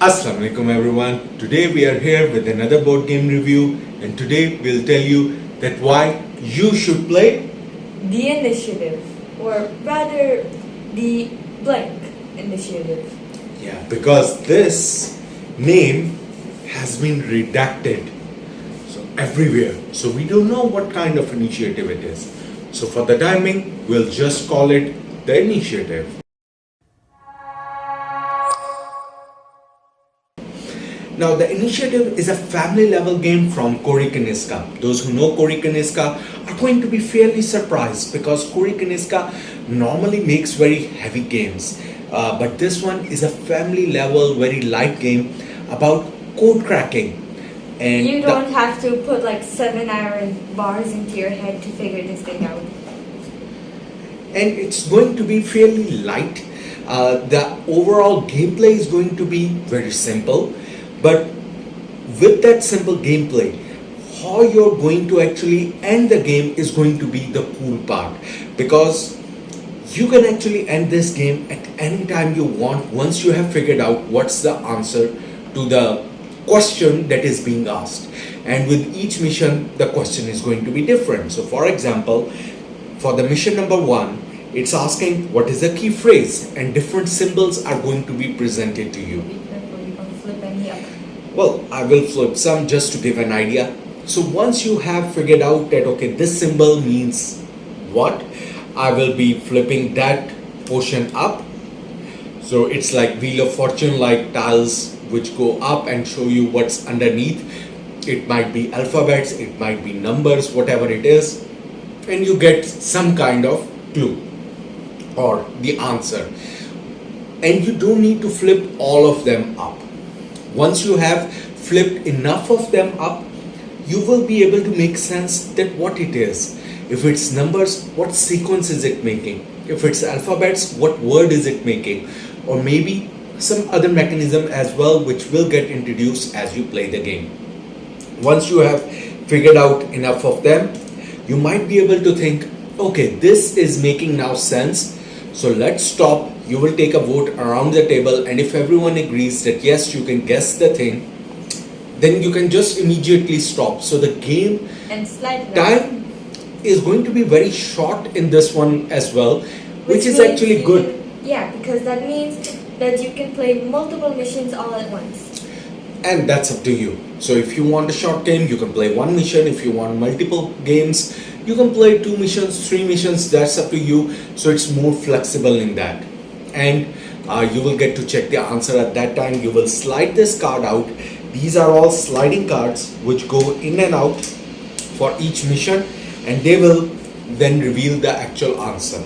Assalamu alaikum everyone. Today we are here with another board game review, and today we'll tell you that why you should play. The initiative, or rather, the blank initiative. Yeah, because this name has been redacted so everywhere. So we don't know what kind of initiative it is. So for the timing, we'll just call it the initiative. Now, the initiative is a family level game from Kori Kaniska. Those who know Kori Kaniska are going to be fairly surprised because Kori Kaniska normally makes very heavy games. But this one is a family level, very light game about code cracking. And you don't have to put like 7 iron bars into your head to figure this thing out. And it's going to be fairly light. The overall gameplay is going to be very simple. But with that simple gameplay, how you're going to actually end the game is going to be the cool part. Because you can actually end this game at any time you want once you have figured out what's the answer to the question that is being asked. And with each mission, the question is going to be different. So for example, for the mission number 1, it's asking what is the key phrase, and different symbols are going to be presented to you. Well, I will flip some just to give an idea. So once you have figured out that okay, this symbol means what, I will be flipping that portion up. So it's like Wheel of Fortune, like tiles which go up and show you what's underneath. It might be alphabets, it might be numbers, whatever it is, and you get some kind of clue or the answer. And you don't need to flip all of them up. Once you have flipped enough of them up, you will be able to make sense that what it is. If it's numbers, what sequence is it making? If it's alphabets, what word is it making? Or maybe some other mechanism as well, which will get introduced as you play the game. Once you have figured out enough of them, you might be able to think, okay, this is making now sense. So let's stop. You will take a vote around the table, and if everyone agrees that yes, you can guess the thing, then you can just immediately stop. So the game and slide time is going to be very short in this one as well, which is actually good. Yeah, because that means that you can play multiple missions all at once. And that's up to you. So if you want a short game, you can play one mission. If you want multiple games, you can play 2 missions, 3 missions, that's up to you. So it's more flexible in that. And you will get to check the answer at that time. You will slide this card out. These are all sliding cards which go in and out for each mission, and they will then reveal the actual answer.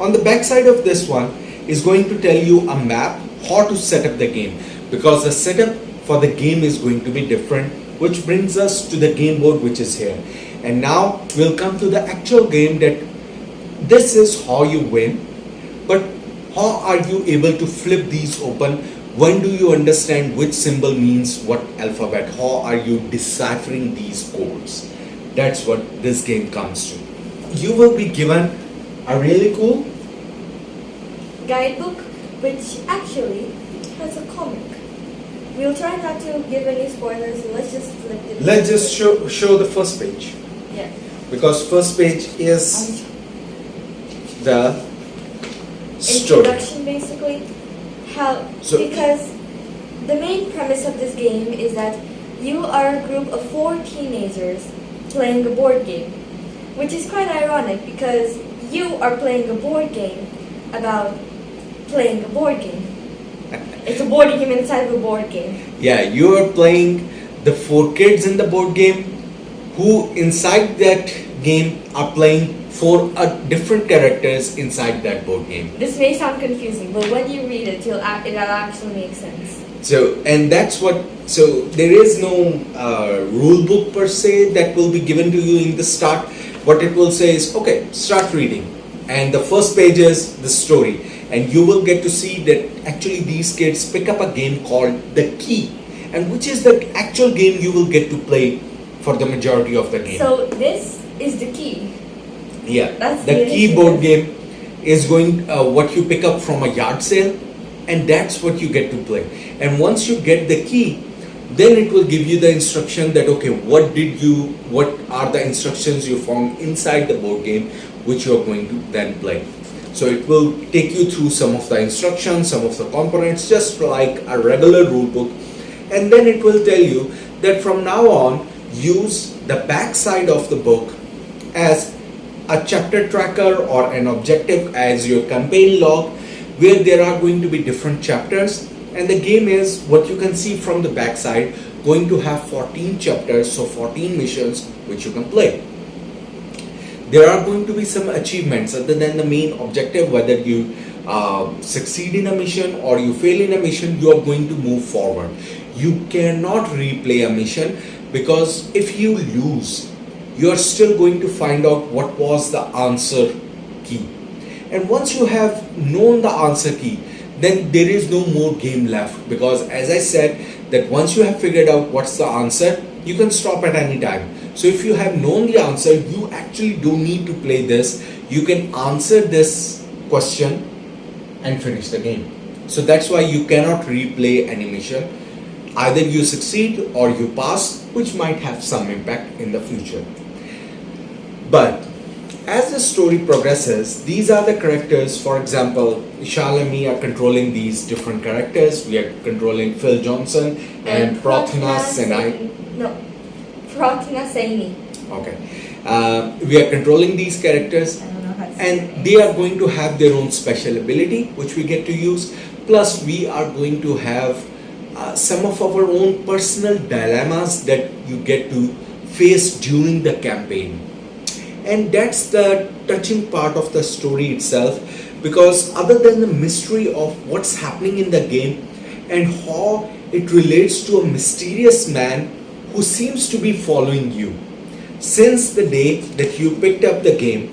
On the back side of this one is going to tell you a map how to set up the game, because the setup for the game is going to be different, which brings us to the game board which is here. And now we'll come to the actual game, that this is how you win. But how are you able to flip these open? When do you understand which symbol means what alphabet? How are you deciphering these codes? That's what this game comes to. You will be given a really cool guidebook, which actually has a comic. We'll try not to give any spoilers, so let's just flip it. Let's just show the first page. Yeah. Because first page is the story. Introduction, basically. Because the main premise of this game is that you are a group of 4 teenagers playing a board game, which is quite ironic because you are playing a board game about playing a board game. It's a board game inside of a board game. Yeah, you are playing the 4 kids in the board game who inside that game are playing 4 different characters inside that board game. This may sound confusing, but when you read it, it'll actually make sense. So, and that's what, so there is no rule book per se that will be given to you in the start. What it will say is, okay, start reading. And the first page is the story. And you will get to see that actually these kids pick up a game called The Key, and which is the actual game you will get to play for the majority of the game. So this is the key. Yeah, That's the keyboard game is going what you pick up from a yard sale. and that's what you get to play. And once you get the key, then it will give you the instruction that okay, what are the instructions you found inside the board game which you are going to then play. So it will take you through some of the instructions, some of the components, just like a regular rule book, and then it will tell you that from now on use the back side of the book as a chapter tracker or an objective as your campaign log, where there are going to be different chapters, and the game is what you can see from the back side going to have 14 chapters, so 14 missions which you can play. There are going to be some achievements other than the main objective. Whether you succeed in a mission or you fail in a mission, you are going to move forward. You cannot replay a mission, because if you lose, you are still going to find out what was the answer key. And once you have known the answer key, then there is no more game left, because as I said that once you have figured out what's the answer, you can stop at any time. So if you have known the answer, you actually don't need to play this. You can answer this question and finish the game. So that's why you cannot replay any mission. Either you succeed or you pass, which might have some impact in the future. But as the story progresses, these are the characters. For example, Ishal and me are controlling these different characters. We are controlling Phil Johnson and Prathna Senai. No, Prathna Saini. Okay. We are controlling these characters, I don't know how to say and they are going to have their own special ability which we get to use. Plus we are going to have some of our own personal dilemmas that you get to face during the campaign. And that's the touching part of the story itself, because other than the mystery of what's happening in the game and how it relates to a mysterious man who seems to be following you, since the day that you picked up the game,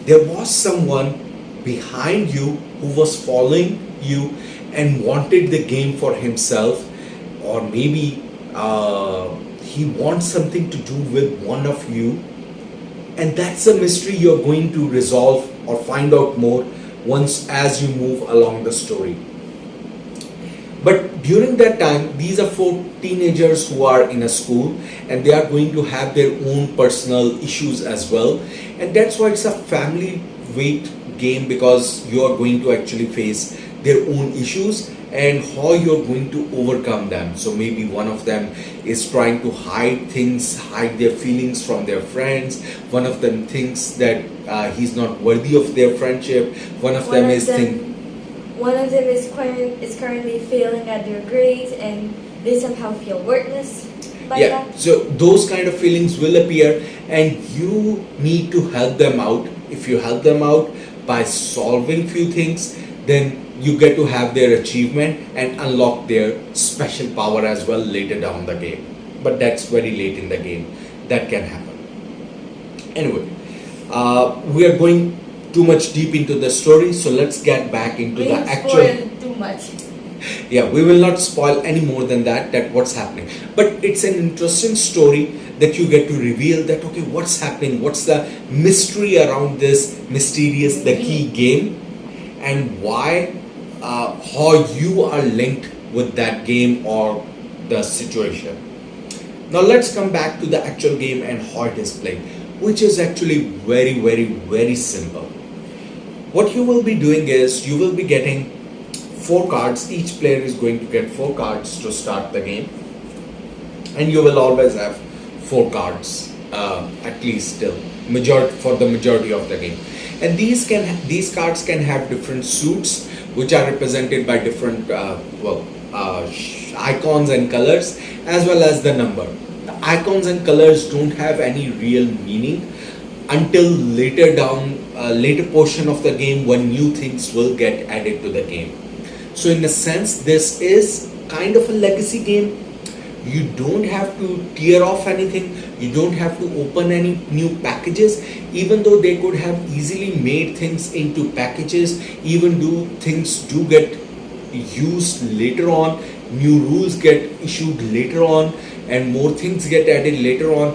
there was someone behind you who was following you and wanted the game for himself, or maybe he wants something to do with one of you. And that's a mystery you're going to resolve or find out more once as you move along the story. But during that time, these are 4 teenagers who are in a school, and they are going to have their own personal issues as well. And that's why it's a family weight game, because you are going to actually face their own issues and how you're going to overcome them. So maybe one of them is trying to hide things, hide their feelings from their friends. One of them thinks that he's not worthy of their friendship. One of them is currently failing at their grades, and they somehow feel worthless by that. So those kind of feelings will appear, and you need to help them out. If you help them out by solving few things, then you get to have their achievement and unlock their special power as well later down the game. But that's very late in the game. That can happen. Anyway, we are going too much deep into the story, so let's get back into the actual. Too much. Yeah, we will not spoil any more than that what's happening. But it's an interesting story that you get to reveal that okay, what's happening, what's the mystery around this mysterious the key game, and why how you are linked with that game or the situation. Now let's come back to the actual game and how it is played, which is actually very, very, very simple. What you will be doing is you will be getting 4 cards. Each player is going to get 4 cards to start the game, and you will always have 4 cards at least still for the majority of the game. And these cards can have different suits which are represented by different icons and colors, as well as the number. The icons and colors don't have any real meaning until later portion of the game, when new things will get added to the game. So in a sense, this is kind of a legacy game. You don't have to tear off anything. You don't have to open any new packages, even though they could have easily made things into packages. Even though things do get used later on, new rules get issued later on, and more things get added later on.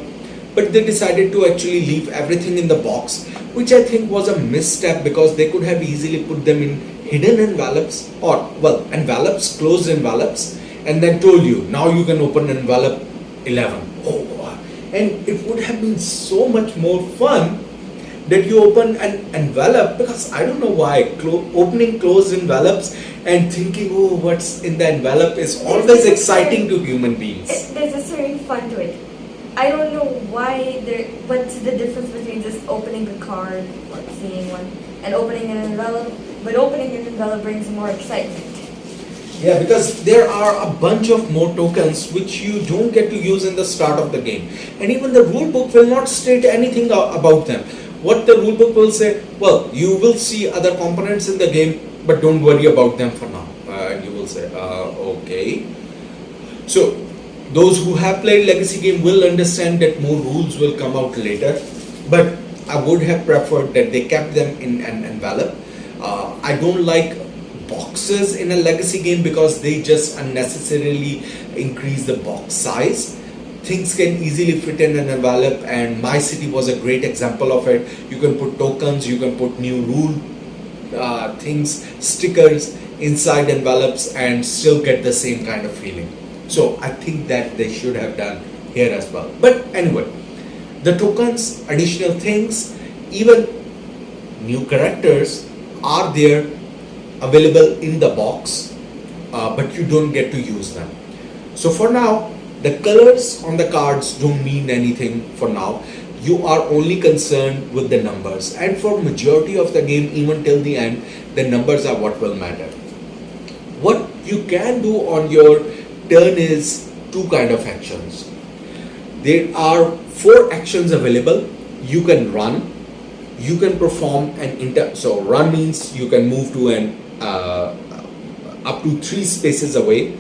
But they decided to actually leave everything in the box, which I think was a misstep, because they could have easily put them in hidden envelopes, or well, envelopes, closed envelopes, and then told you now you can open envelope 11. Oh, wow. And it would have been so much more fun that you open an envelope, because I don't know why opening closed envelopes and thinking, oh, what's in the envelope is always exciting to human beings. There's a certain fun to it. I don't know what's the difference between just opening a card or seeing one and opening an envelope, but opening an envelope brings more excitement. Yeah, because there are a bunch of more tokens which you don't get to use in the start of the game, and even the rule book will not state anything about them. What the rule book will say, well, you will see other components in the game, but don't worry about them for now. And you will say, okay. So those who have played legacy game will understand that more rules will come out later, but I would have preferred that they kept them in an envelope. I don't like boxes in a legacy game because they just unnecessarily increase the box size. Things can easily fit in an envelope, and My City was a great example of it. You can put tokens, you can put new rule things, stickers inside envelopes and still get the same kind of feeling. So I think that they should have done here as well. But anyway, the tokens, additional things, even new characters are there available in the box, but you don't get to use them. So for now, the colors on the cards don't mean anything for now. You are only concerned with the numbers, and for majority of the game, even till the end, the numbers are what will matter. What you can do on your turn is two kind of actions. There are 4 actions available. You can run, you can perform so run means you can move to an up to 3 spaces away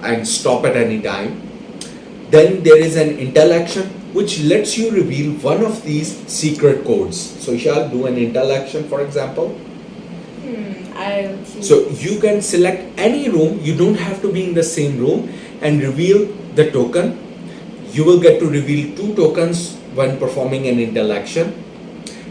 and stop at any time. Then there is an intel action which lets you reveal one of these secret codes. So shall do an intel action, for example. So you can select any room, you don't have to be in the same room, and reveal the token. You will get to reveal 2 tokens when performing an intel action,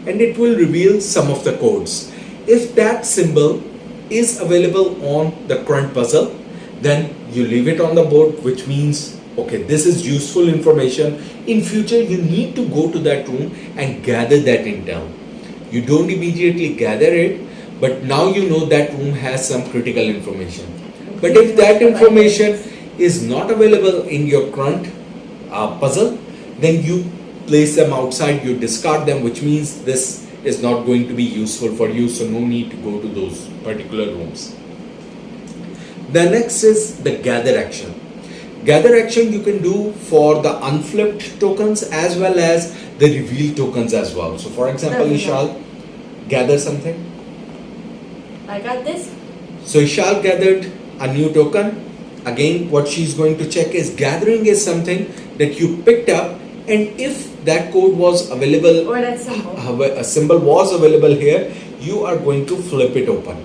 and it will reveal some of the codes. If that symbol is available on the current puzzle, then you leave it on the board, which means, okay, this is useful information. In future, you need to go to that room and gather that intel. You don't immediately gather it, but now you know that room has some critical information. But if that information is not available in your current puzzle, then you place them outside, you discard them, which means this is not going to be useful for you, so no need to go to those particular rooms. The next is the gather action. Gather action you can do for the unflipped tokens as well as the reveal tokens as well. So for example, Ishal gather something. I got this. So Ishal gathered a new token. Again, what she's going to check is gathering is something that you picked up, and if that code was available or that symbol, a symbol was available here, you are going to flip it open.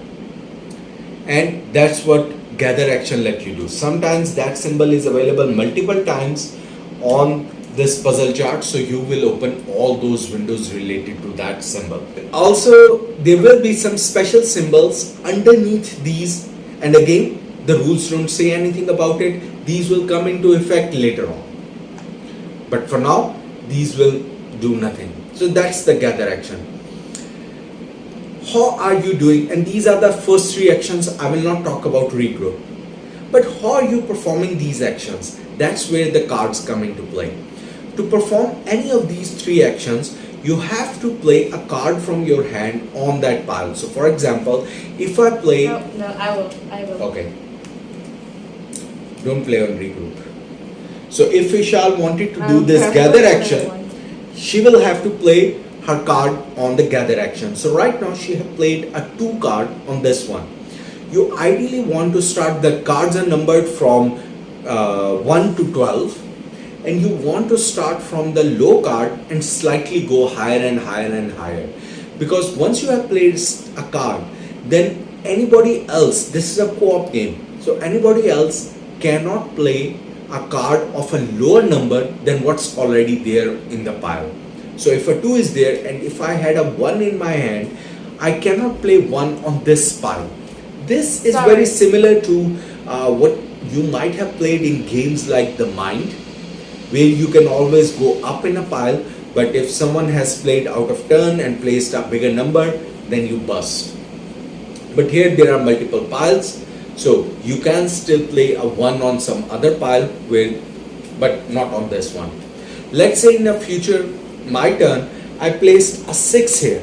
And that's what gather action let you do. Sometimes that symbol is available multiple times on this puzzle chart, so you will open all those windows related to that symbol. Also, there will be some special symbols underneath these, and again, the rules don't say anything about it. These will come into effect later on. But for now, these will do nothing. So that's the gather action. How are you doing? And these are the first 3 actions. I will not talk about regroup. But how are you performing these actions? That's where the cards come into play. To perform any of these 3 actions, you have to play a card from your hand on that pile. So for example, if I play... No, I will. Okay. Don't play on regroup. So if Vishal wanted to do this gather action, she will have to play her card on the gather action. So right now she have played a 2 card on this one. You ideally want to start, the cards are numbered from 1 to 12, and you want to start from the low card and slightly go higher and higher and higher. Because once you have played a card, then anybody else, this is a co-op game, so anybody else cannot play a card of a lower number than what's already there in the pile. So if a 2 is there and if I had a 1 in my hand, I cannot play 1 on this pile. this is Sorry. very similar to what you might have played in games like The Mind, where you can always go up in a pile, but if someone has played out of turn and placed a bigger number, then you bust. But here there are multiple piles, so you can still play a 1 on some other pile, but not on this one. Let's say in the future, my turn, I placed a 6 here.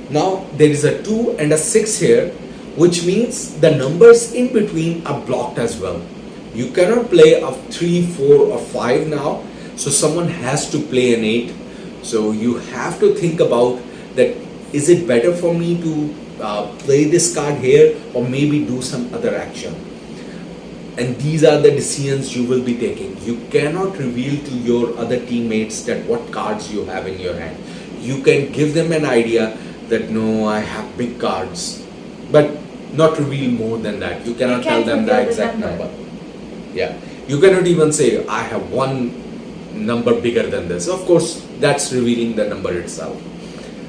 Now there is a 2 and a 6 here, which means the numbers in between are blocked as well. You cannot play a 3, 4 or 5 now, so someone has to play an 8. So you have to think about that, is it better for me to play this card here or maybe do some other action? And these are the decisions you will be taking. You cannot reveal to your other teammates that what cards you have in your hand. You can give them an idea that no, I have big cards, but not reveal more than that. You cannot tell them the exact number. Yeah, you cannot even say I have one number bigger than this. Of course, that's revealing the number itself.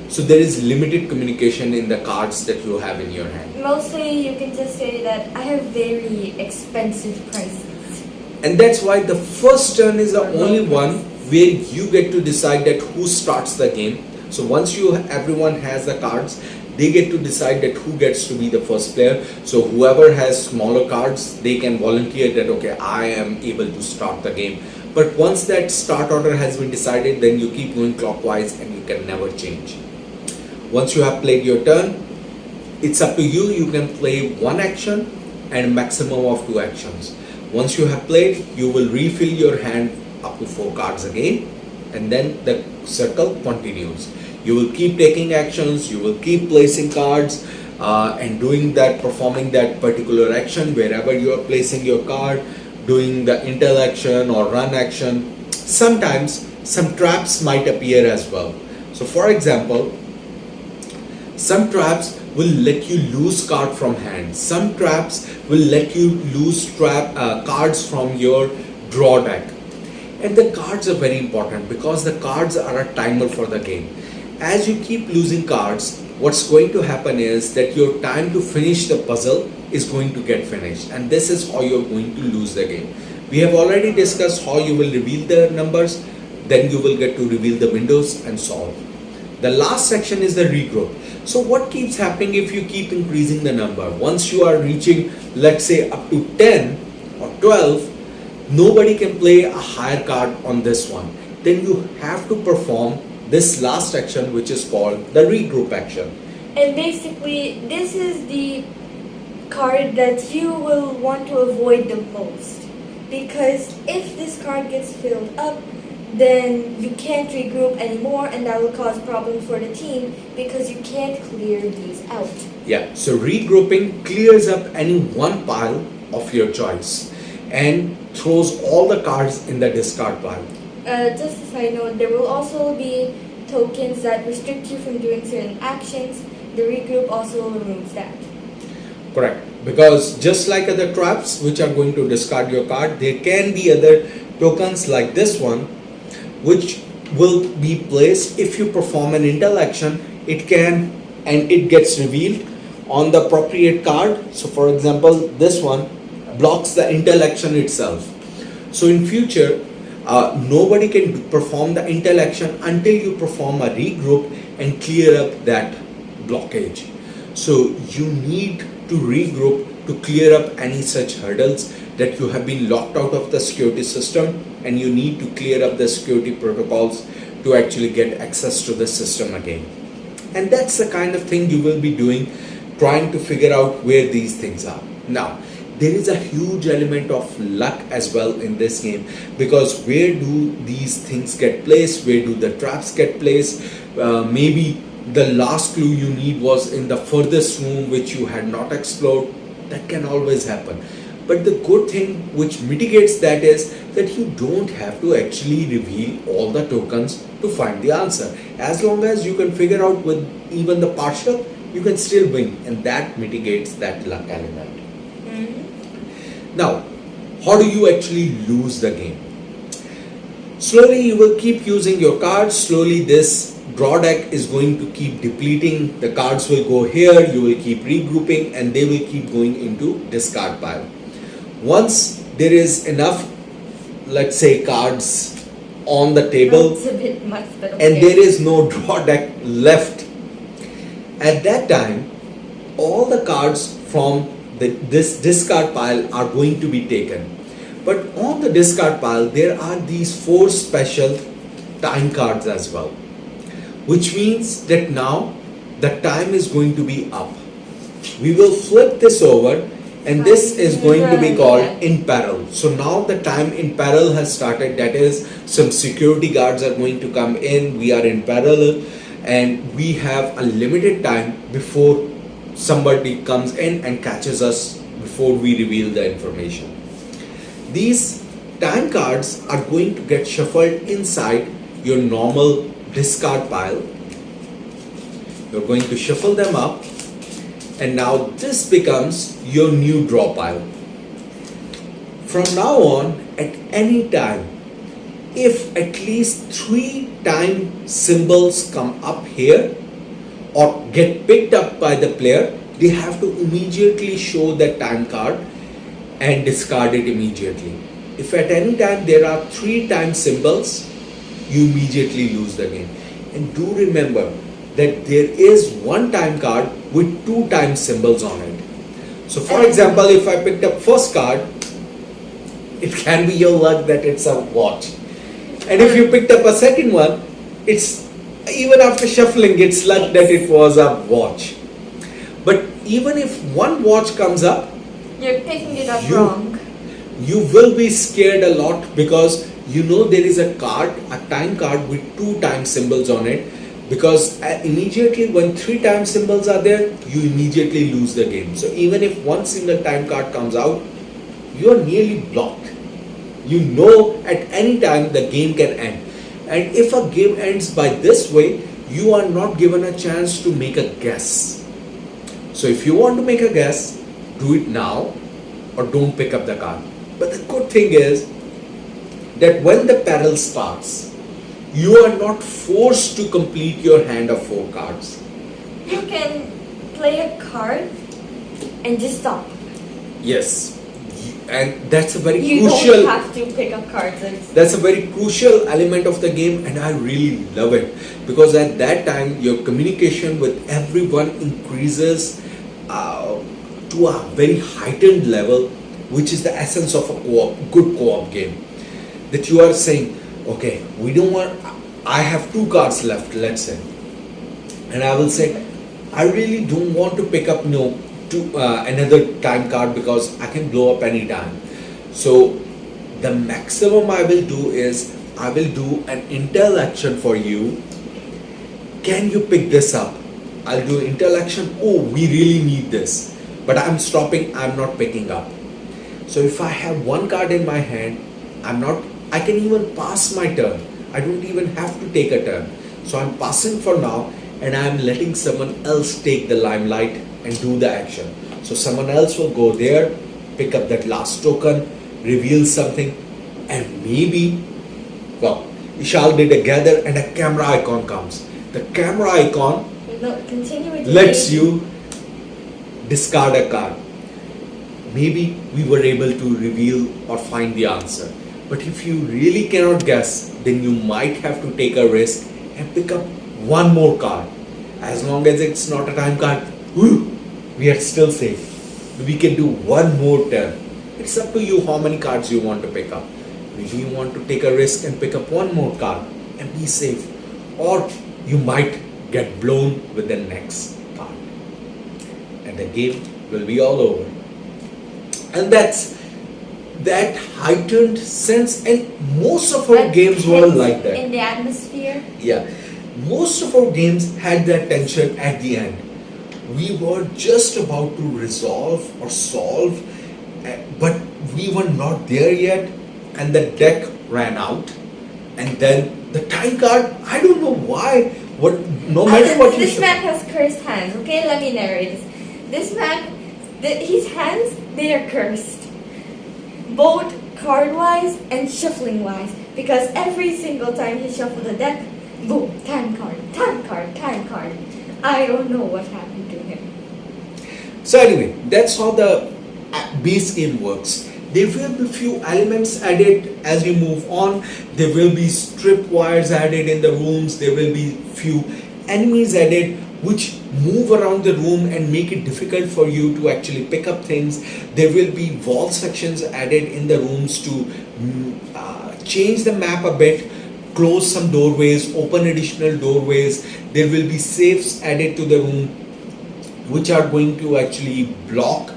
So there is limited communication in the cards that you have in your hand. Mostly you can just say that I have very expensive prices. And that's why the first turn is the only one where you get to decide that who starts the game. So once everyone has the cards, they get to decide that who gets to be the first player. So whoever has smaller cards, they can volunteer that, okay, I am able to start the game. But once that start order has been decided, then you keep going clockwise and you can never change. Once you have played your turn, it's up to you. You can play one action and a maximum of 2 actions. Once you have played, you will refill your hand up to 4 cards again, and then the circle continues. You will keep taking actions, you will keep placing cards and doing that, performing that particular action wherever you are placing your card, doing the intel action or run action. Sometimes some traps might appear as well. So for example, some traps will let you lose card from hand. Some traps will let you lose cards from your draw deck. And the cards are very important because the cards are a timer for the game. As you keep losing cards, what's going to happen is that your time to finish the puzzle is going to get finished, and this is how you're going to lose the game. We have already discussed how you will reveal the numbers, then you will get to reveal the windows and solve. The last section is the regroup. So what keeps happening if you keep increasing the number? Once you are reaching, let's say, up to 10 or 12, nobody can play a higher card on this one. Then you have to perform this last action, which is called the regroup action. And basically, this is the card that you will want to avoid the most. Because if this card gets filled up, then you can't regroup anymore, and that will cause problems for the team because you can't clear these out. Yeah, so regrouping clears up any one pile of your choice and throws all the cards in the discard pile. Just a side note, there will also be tokens that restrict you from doing certain actions. The regroup also removes that. Correct. Because just like other traps which are going to discard your card, there can be other tokens like this one which will be placed if you perform an intel action. It can, and it gets revealed on the appropriate card. So for example, this one blocks the intel action itself. So in future, nobody can perform the intel action until you perform a regroup and clear up that blockage. So you need to regroup to clear up any such hurdles that you have been locked out of the security system, and you need to clear up the security protocols to actually get access to the system again. And that's the kind of thing you will be doing, trying to figure out where these things are. Now, there is a huge element of luck as well in this game, because where do these things get placed? Where do the traps get placed? Maybe the last clue you need was in the furthest room which you had not explored. That can always happen. But the good thing which mitigates that is that you don't have to actually reveal all the tokens to find the answer. As long as you can figure out with even the partial, you can still win, and that mitigates that luck element. Now, how do you actually lose the game? Slowly you will keep using your cards. Slowly this draw deck is going to keep depleting. The cards will go here, you will keep regrouping, and they will keep going into discard pile. Once there is enough, let's say, cards on the table, It's a bit much, but okay. and there is no draw deck left, at that time all the cards from this discard pile are going to be taken. But on the discard pile there are these 4 special time cards as well, which means that now the time is going to be up. We will flip this over, and this is going to be called in peril. So now the time in peril has started. That is, some security guards are going to come in. We are in peril, and we have a limited time before somebody comes in and catches us before we reveal the information. These time cards are going to get shuffled inside your normal discard pile. You're going to shuffle them up, and now this becomes your new draw pile. From now on, at any time, if at least 3 time symbols come up here or get picked up by the player, they have to immediately show that time card and discard it immediately. If at any time there are 3 time symbols, you immediately lose the game. And do remember that there is one time card with 2 time symbols on it. So for example, if I picked up first card, it can be your luck that it's a watch. And if you picked up a second one, it's even after shuffling, it's luck that it was a watch. But even if one watch comes up, you're picking it up wrong. You will be scared a lot, because you know there is a card, a time card with 2 time symbols on it. Because immediately when 3 time symbols are there, you immediately lose the game. So even if one single time card comes out, you are nearly blocked. You know at any time the game can end. And if a game ends by this way, you are not given a chance to make a guess. So if you want to make a guess, do it now or don't pick up the card. But the good thing is that when the peril starts, you are not forced to complete your hand of 4 cards. You can play a card and just stop. Yes, and that's a very You crucial. don't have to pick up cards. That's a very crucial element of the game, and I really love it, because at that time your communication with everyone increases to a very heightened level, which is the essence of a good co-op game. That you are saying, okay, we don't want, I have 2 cards left, let's say, and I will say, I really don't want to pick up another time card because I can blow up any time. So the maximum I will do is, I will do an intel action for you. Can you pick this up? I'll do intel action. Oh, we really need this, but I'm stopping, I'm not picking up. So if I have 1 card in my hand, I can even pass my turn. I don't even have to take a turn. So I'm passing for now, and I'm letting someone else take the limelight and do the action. So someone else will go there, pick up that last token, reveal something, and maybe, well, Ishal did a gather and a camera icon comes. The camera icon lets you discard a card. Maybe we were able to reveal or find the answer. But if you really cannot guess, then you might have to take a risk and pick up 1 more card. As long as it's not a time card, we are still safe. We can do 1 more turn. It's up to you how many cards you want to pick up. Maybe you want to take a risk and pick up 1 more card and be safe. Or you might get blown with the next card. And the game will be all over. And that's that heightened sense, and most of our games were like that. In the atmosphere? Yeah. Most of our games had that tension at the end. We were just about to resolve or solve, but we were not there yet, and the deck ran out. And then the time card, I don't know why, no matter what you This man has cursed hands, okay? Let me narrate this. This man, his hands, they are cursed. Both card-wise and shuffling-wise, because every single time he shuffled a deck, boom, time card, time card, time card. I don't know what happened to him. So anyway, that's how the base game works. There will be few elements added as you move on. There will be strip wires added in the rooms. There will be few enemies added which move around the room and make it difficult for you to actually pick up things. There will be wall sections added in the rooms to change the map a bit, close some doorways, open additional doorways. There will be safes added to the room which are going to actually block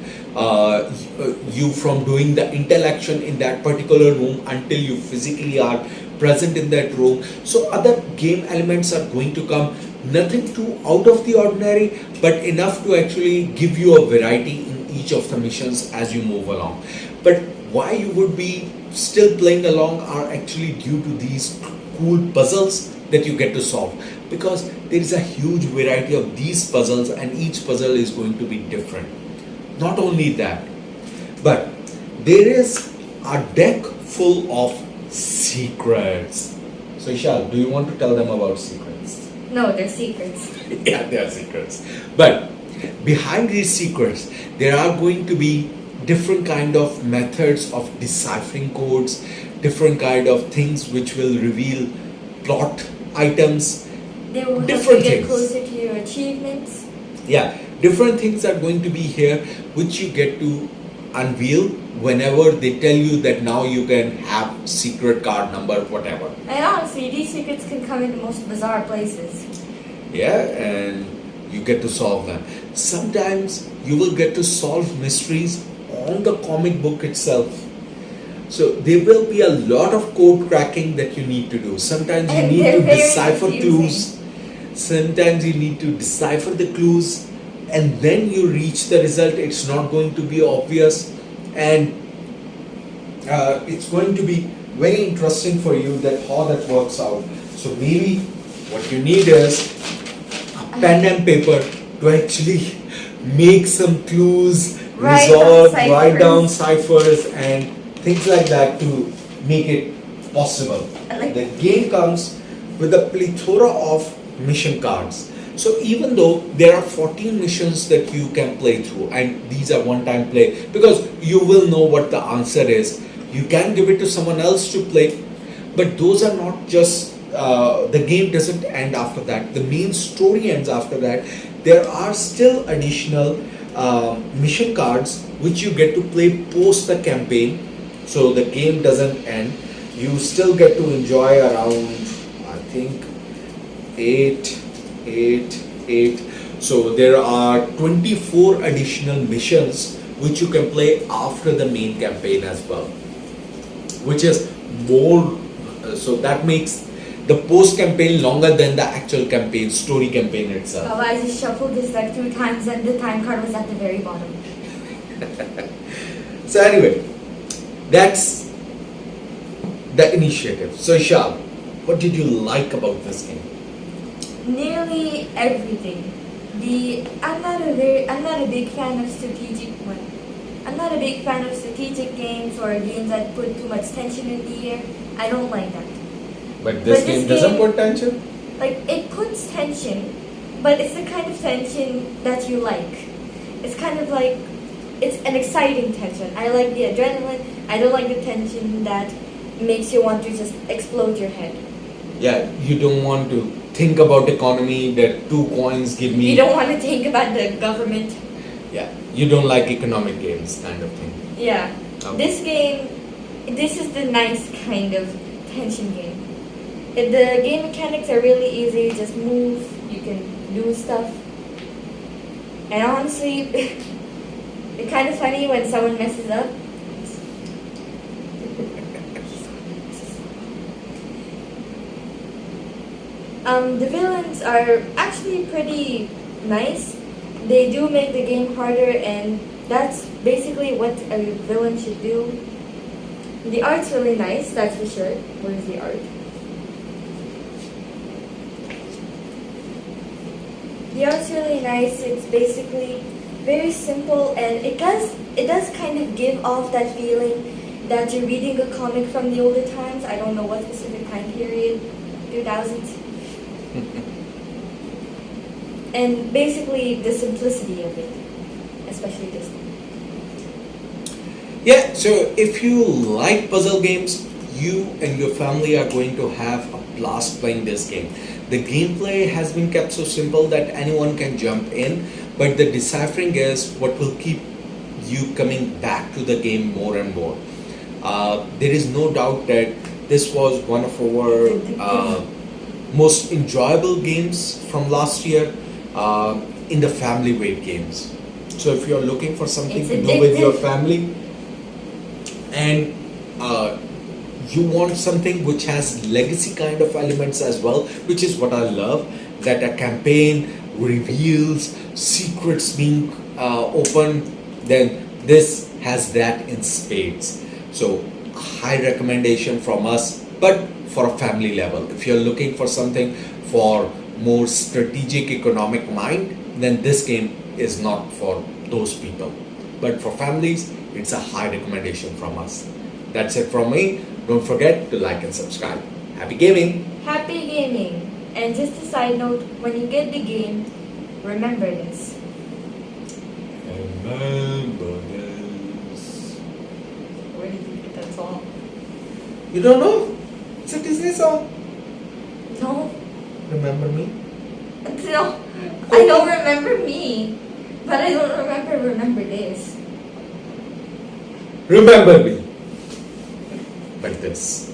you from doing the interaction in that particular room until you physically are present in that room. So other game elements are going to come, nothing too out of the ordinary, but enough to actually give you a variety in each of the missions as you move along. But why you would be still playing along are actually due to these cool puzzles that you get to solve, because there is a huge variety of these puzzles and each puzzle is going to be different. Not only that, but there is a deck full of secrets. So Ishal, do you want to tell them about secrets? No, they're secrets. Yeah, they are secrets. But behind these secrets, there are going to be different kind of methods of deciphering codes, different kind of things which will reveal plot items, They will help different you get things. closer to your achievements. Yeah, different things are going to be here which you get to unveil whenever they tell you that now you can have secret card number, whatever. And honestly, these secrets can come in the most bizarre places. Yeah, and you get to solve them. Sometimes you will get to solve mysteries on the comic book itself. So there will be a lot of code cracking that you need to do. Sometimes you And need they're to very decipher confusing. clues. Sometimes you need to decipher the clues and then you reach the result. It's not going to be obvious, and it's going to be very interesting for you that how that works out. So maybe what you need is a pen and paper to actually make some clues, write down ciphers and things like that to make it possible. The game comes with a plethora of mission cards. So even though there are 14 missions that you can play through, and these are one-time play, because you will know what the answer is, you can give it to someone else to play, but those are not just, the game doesn't end after that. The main story ends after that. There are still additional mission cards which you get to play post the campaign. So the game doesn't end. You still get to enjoy around, I think, 8. So there are 24 additional missions which you can play after the main campaign as well, which is more, so that makes the post campaign longer than the actual campaign, story campaign itself. Oh, I just shuffled this deck 2 times and the time card was at the very bottom. So anyway, that's the initiative. So Ishal, what did you like about this game? Nearly everything. I'm not a big fan of strategic games or games that put too much tension in the air. I don't like that. But this game doesn't put tension? Like, it puts tension, but it's the kind of tension that you like. It's kind of like, it's an exciting tension. I like the adrenaline. I don't like the tension that makes you want to just explode your head. Yeah, you don't want to think about economy, that 2 coins give me... You don't want to think about the government. Yeah, you don't like economic games kind of thing. Yeah. Okay. This is the nice kind of tension game. The game mechanics are really easy. You just move, you can do stuff. And honestly, it's kind of funny when someone messes up. The villains are actually pretty nice. They do make the game harder, and that's basically what a villain should do. The art's really nice, that's for sure. What is the art? The art's really nice. It's basically very simple, and it does kind of give off that feeling that you're reading a comic from the older times. I don't know what specific time period, 2000s. And basically the simplicity of it, especially this one. Yeah, so if you like puzzle games, you and your family are going to have a blast playing this game. The gameplay has been kept so simple that anyone can jump in, but the deciphering is what will keep you coming back to the game more and more. There is no doubt that this was one of our most enjoyable games from last year in the family weight games. So if you're looking for something It's to do with your addictive. family and you want something which has legacy kind of elements as well, which is what I love, that a campaign reveals secrets being open, then this has that in spades. So high recommendation from us, but for a family level. If you're looking for something for more strategic economic mind, then this game is not for those people. But for families, it's a high recommendation from us. That's it from me. Don't forget to like and subscribe. Happy gaming! Happy gaming! And just a side note, when you get the game, remember this. Remember this. Where did you get that song? You don't know? It's a Disney song. No. Remember me? No. I don't remember me. But I don't remember this. Remember me. Like this.